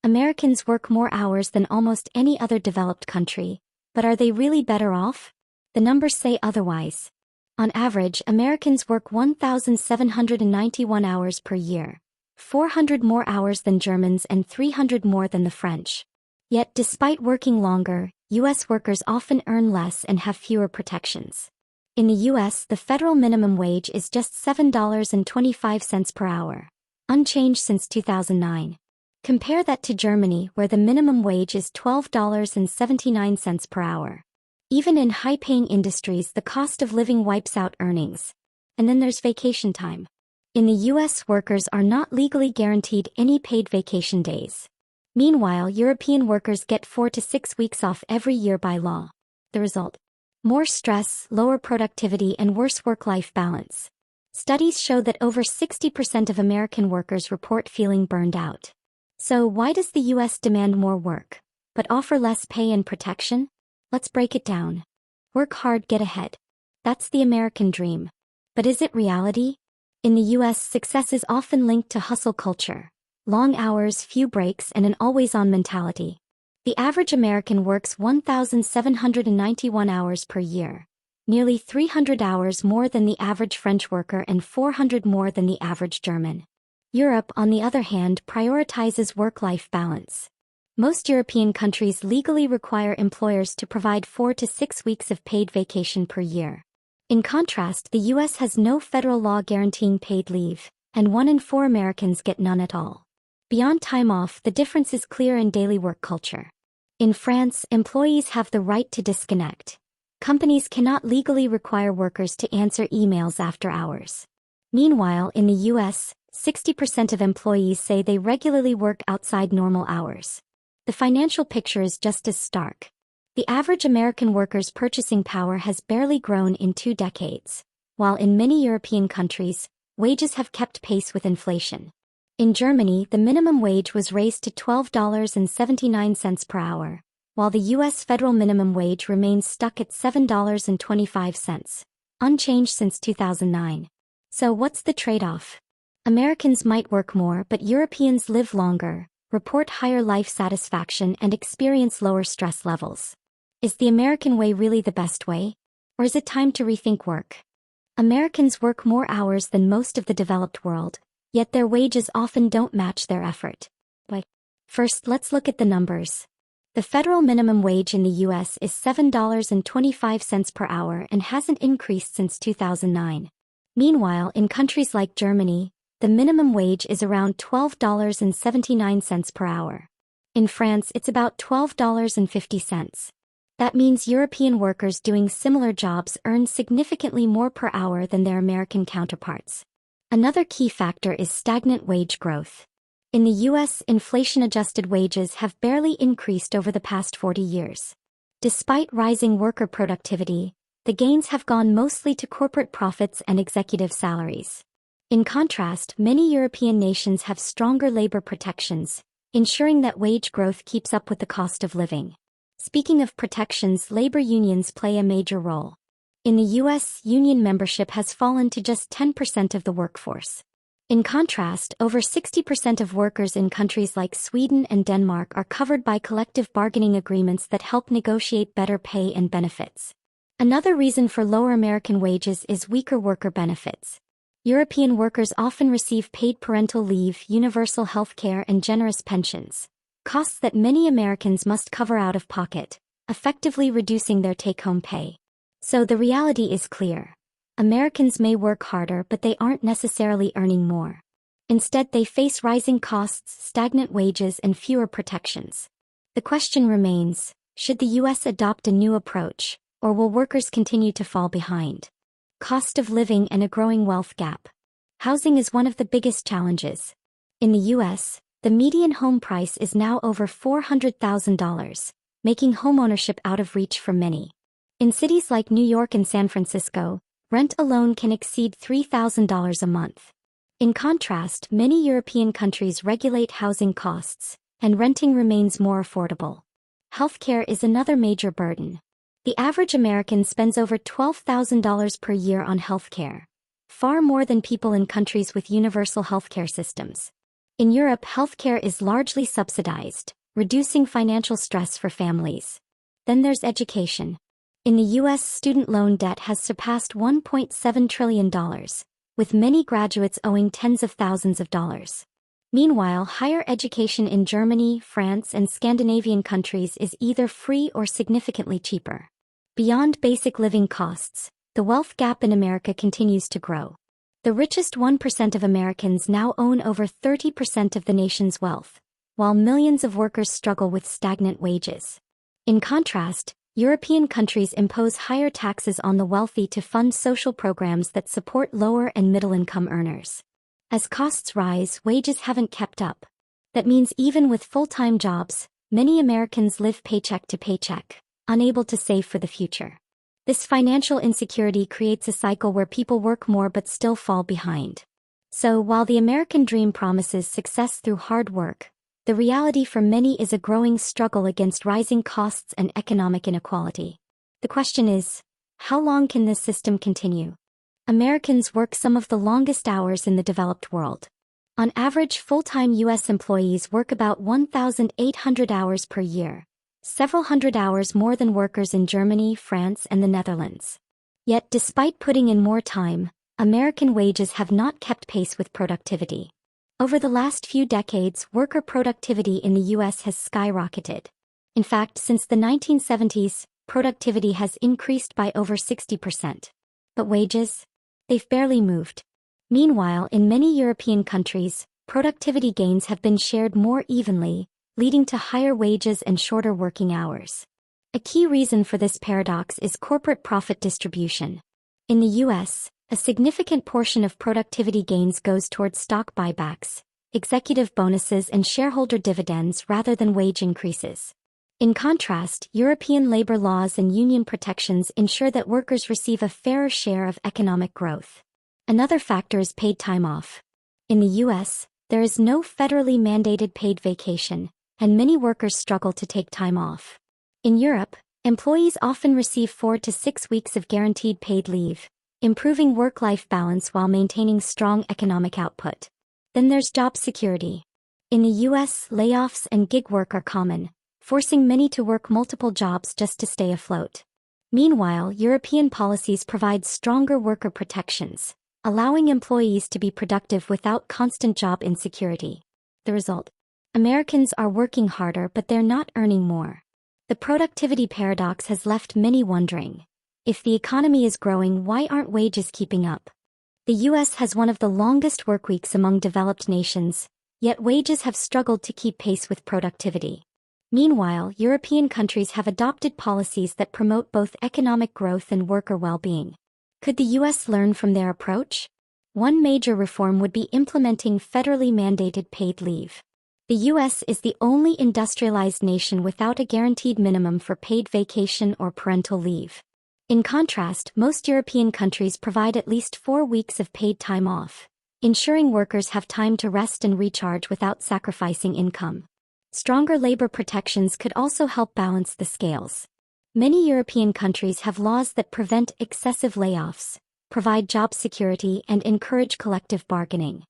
Americans work more hours than almost any other developed country, but are they really better off? The numbers say otherwise. On average, Americans work 1,791 hours per year, 400 more hours than Germans and 300 more than the French. Yet despite working longer, U.S. workers often earn less and have fewer protections. In the U.S., the federal minimum wage is just $7.25 per hour, unchanged since 2009. Compare that to Germany, where the minimum wage is $12.79 per hour. Even in high-paying industries, the cost of living wipes out earnings. And then there's vacation time. In the U.S., workers are not legally guaranteed any paid vacation days. Meanwhile, European workers get 4 to 6 weeks off every year by law. The result? More stress, lower productivity, and worse work-life balance. Studies show that over 60% of American workers report feeling burned out. So why does the U.S. demand more work, but offer less pay and protection? Let's break it down. Work hard, get ahead. That's the American dream. But is it reality? In the U.S., success is often linked to hustle culture. Long hours, few breaks, and an always-on mentality. The average American works 1,791 hours per year, nearly 300 hours more than the average French worker and 400 more than the average German. Europe, on the other hand, prioritizes work-life balance. Most European countries legally require employers to provide 4 to 6 weeks of paid vacation per year. In contrast, the U.S. has no federal law guaranteeing paid leave, and 1 in 4 Americans get none at all. Beyond time off, the difference is clear in daily work culture. In France, employees have the right to disconnect. Companies cannot legally require workers to answer emails after hours. Meanwhile, in the U.S., 60% of employees say they regularly work outside normal hours. The financial picture is just as stark. The average American worker's purchasing power has barely grown in 2 decades, while in many European countries, wages have kept pace with inflation. In Germany, the minimum wage was raised to $12.79 per hour, while the U.S. federal minimum wage remains stuck at $7.25, unchanged since 2009. So what's the trade-off? Americans might work more, but Europeans live longer, report higher life satisfaction, and experience lower stress levels. Is the American way really the best way? Or is it time to rethink work? Americans work more hours than most of the developed world, yet their wages often don't match their effort. But first, let's look at the numbers. The federal minimum wage in the U.S. is $7.25 per hour and hasn't increased since 2009. Meanwhile, in countries like Germany, the minimum wage is around $12.79 per hour. In France, it's about $12.50. That means European workers doing similar jobs earn significantly more per hour than their American counterparts. Another key factor is stagnant wage growth. In the U.S., inflation-adjusted wages have barely increased over the past 40 years. Despite rising worker productivity, the gains have gone mostly to corporate profits and executive salaries. In contrast, many European nations have stronger labor protections, ensuring that wage growth keeps up with the cost of living. Speaking of protections, labor unions play a major role. In the U.S., union membership has fallen to just 10% of the workforce. In contrast, over 60% of workers in countries like Sweden and Denmark are covered by collective bargaining agreements that help negotiate better pay and benefits. Another reason for lower American wages is weaker worker benefits. European workers often receive paid parental leave, universal health care, and generous pensions, costs that many Americans must cover out of pocket, effectively reducing their take-home pay. So the reality is clear. Americans may work harder, but they aren't necessarily earning more. Instead, they face rising costs, stagnant wages, and fewer protections. The question remains, should the U.S. adopt a new approach, or will workers continue to fall behind? Cost of living and a growing wealth gap. Housing is one of the biggest challenges. In the U.S., the median home price is now over $400,000, making homeownership out of reach for many. In cities like New York and San Francisco, rent alone can exceed $3,000 a month. In contrast, many European countries regulate housing costs, and renting remains more affordable. Healthcare is another major burden. The average American spends over $12,000 per year on healthcare, far more than people in countries with universal healthcare systems. In Europe, healthcare is largely subsidized, reducing financial stress for families. Then there's education. In the U.S., student loan debt has surpassed $1.7 trillion, with many graduates owing tens of thousands of dollars. Meanwhile, higher education in Germany, France, and Scandinavian countries is either free or significantly cheaper. Beyond basic living costs, the wealth gap in America continues to grow. The richest 1% of Americans now own over 30% of the nation's wealth, while millions of workers struggle with stagnant wages. In contrast, European countries impose higher taxes on the wealthy to fund social programs that support lower and middle-income earners. As costs rise, wages haven't kept up. That means even with full-time jobs, many Americans live paycheck to paycheck, unable to save for the future. This financial insecurity creates a cycle where people work more but still fall behind. So, while the American dream promises success through hard work, the reality for many is a growing struggle against rising costs and economic inequality. The question is, how long can this system continue? Americans work some of the longest hours in the developed world. On average, full-time U.S. employees work about 1,800 hours per year, several hundred hours more than workers in Germany, France, and the Netherlands. Yet, despite putting in more time, American wages have not kept pace with productivity. Over the last few decades, worker productivity in the U.S. has skyrocketed. In fact, since the 1970s, productivity has increased by over 60%. But wages? They've barely moved. Meanwhile, in many European countries, productivity gains have been shared more evenly, leading to higher wages and shorter working hours. A key reason for this paradox is corporate profit distribution. In the U.S., a significant portion of productivity gains goes towards stock buybacks, executive bonuses, and shareholder dividends rather than wage increases. In contrast, European labor laws and union protections ensure that workers receive a fairer share of economic growth. Another factor is paid time off. In the U.S., there is no federally mandated paid vacation, and many workers struggle to take time off. In Europe, employees often receive 4 to 6 weeks of guaranteed paid leave, improving work-life balance while maintaining strong economic output. Then there's job security. In the U.S., layoffs and gig work are common, forcing many to work multiple jobs just to stay afloat. Meanwhile, European policies provide stronger worker protections, allowing employees to be productive without constant job insecurity. The result? Americans are working harder but they're not earning more. The productivity paradox has left many wondering, if the economy is growing, why aren't wages keeping up? The U.S. has one of the longest workweeks among developed nations, yet wages have struggled to keep pace with productivity. Meanwhile, European countries have adopted policies that promote both economic growth and worker well-being. Could the U.S. learn from their approach? One major reform would be implementing federally mandated paid leave. The U.S. is the only industrialized nation without a guaranteed minimum for paid vacation or parental leave. In contrast, most European countries provide at least 4 weeks of paid time off, ensuring workers have time to rest and recharge without sacrificing income. Stronger labor protections could also help balance the scales. Many European countries have laws that prevent excessive layoffs, provide job security, and encourage collective bargaining.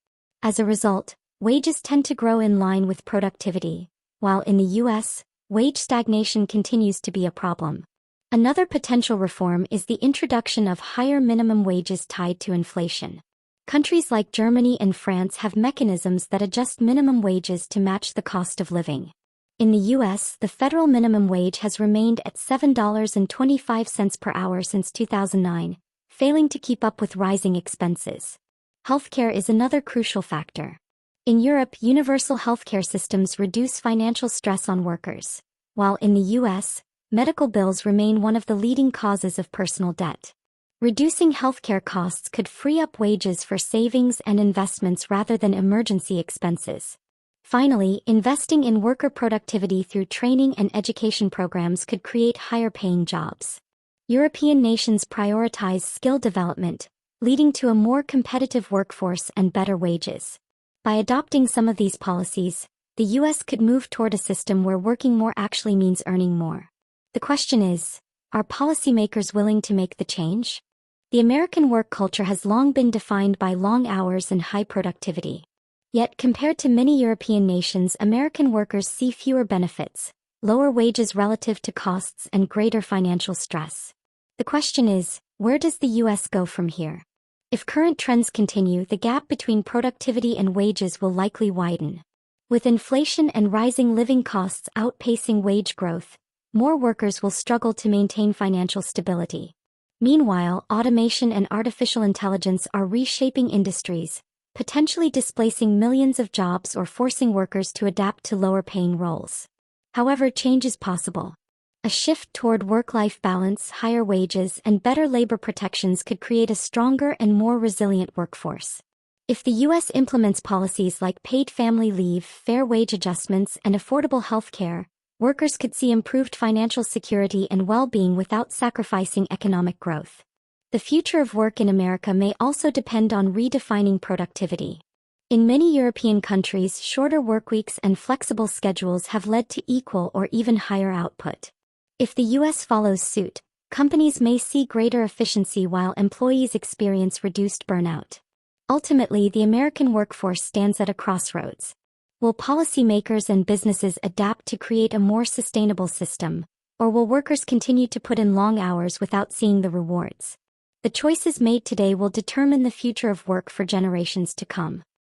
As a result, wages tend to grow in line with productivity, while in the U.S., wage stagnation continues to be a problem. Another potential reform is the introduction of higher minimum wages tied to inflation. Countries like Germany and France have mechanisms that adjust minimum wages to match the cost of living. In the U.S., the federal minimum wage has remained at $7.25 per hour since 2009, failing to keep up with rising expenses. Healthcare is another crucial factor. In Europe, universal healthcare systems reduce financial stress on workers, while in the U.S., medical bills remain one of the leading causes of personal debt. Reducing healthcare costs could free up wages for savings and investments rather than emergency expenses. Finally, investing in worker productivity through training and education programs could create higher-paying jobs. European nations prioritize skill development, leading to a more competitive workforce and better wages. By adopting some of these policies, the U.S. could move toward a system where working more actually means earning more. The question is, are policymakers willing to make the change? The American work culture has long been defined by long hours and high productivity. Yet compared to many European nations, American workers see fewer benefits, lower wages relative to costs, and greater financial stress. The question is, where does the US go from here? If current trends continue, the gap between productivity and wages will likely widen. With inflation and rising living costs outpacing wage growth, more workers will struggle to maintain financial stability. Meanwhile, automation and artificial intelligence are reshaping industries, potentially displacing millions of jobs or forcing workers to adapt to lower-paying roles. However, change is possible. A shift toward work-life balance, higher wages, and better labor protections could create a stronger and more resilient workforce. If the U.S. implements policies like paid family leave, fair wage adjustments, and affordable health care, workers could see improved financial security and well-being without sacrificing economic growth. The future of work in America may also depend on redefining productivity. In many European countries, shorter workweeks and flexible schedules have led to equal or even higher output. If the U.S. follows suit, companies may see greater efficiency while employees experience reduced burnout. Ultimately, the American workforce stands at a crossroads. Will policymakers and businesses adapt to create a more sustainable system, or will workers continue to put in long hours without seeing the rewards? The choices made today will determine the future of work for generations to come.